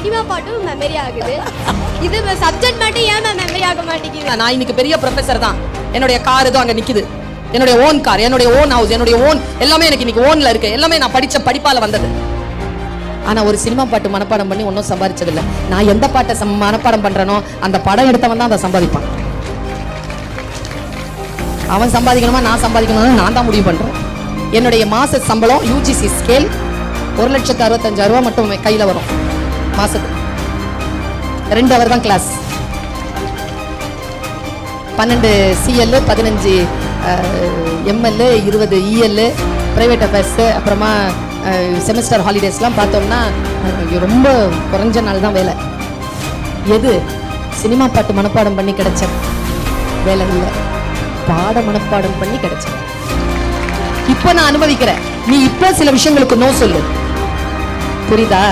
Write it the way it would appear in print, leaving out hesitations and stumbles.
Cinema பாட்டும் memory ஆகுது. இது சப்ஜெக்ட் மட்டும் ஏன் மெமரி ஆக மாட்டேங்குது? நான் இன்னைக்கு பெரிய ப்ரொஃபசர் தான். என்னுடைய கார் ஏதோ அங்க நிக்குது. என்னுடைய ஓன் கார், என்னுடைய ஓன் ஹவுஸ், என்னுடைய ஓன் எல்லாமே எனக்கு இன்னைக்கு ஓன்ல இருக்கு. எல்லாமே நான் படிச்ச படிப்பால வந்தது. ஆனா ஒரு சினிமா பாட்டு மனப்பாடம் பண்ணி ஒன்றும் சம்பாதிச்சது இல்லை. நான் எந்த பாட்டை மனப்பாடம் பண்றேனோ அந்த படம் எடுத்தவன் தான் அதை சம்பாதிப்பான். அவன் சம்பாதிக்கணுமா நான் சம்பாதிக்கணும்னு நான் தான் முடிவு பண்றேன். என்னுடைய மாச சம்பளம் UGC ஸ்கேல் 1,65,000 மட்டும் கையில வரும் மாசத்துக்கு. 2 hour தான் class. 12 CL, 15 ML, 20 EL, private affairs, அப்புறமா செமஸ்டர் ஹாலிடேஸ்லாம் பார்த்தோம்னா ரொம்ப குறைஞ்ச நாள் தான் வேலை. எது சினிமா பாட்டு மனப்பாடம் பண்ணி கிடைச்ச வேலை இல்லை, பாட மனப்பாடம் பண்ணி கிடைச்ச. இப்போ நான் அனுமதிக்கிறேன், நீ இப்போ சில விஷயங்களுக்கு நோ சொல்லு, புரியுதா?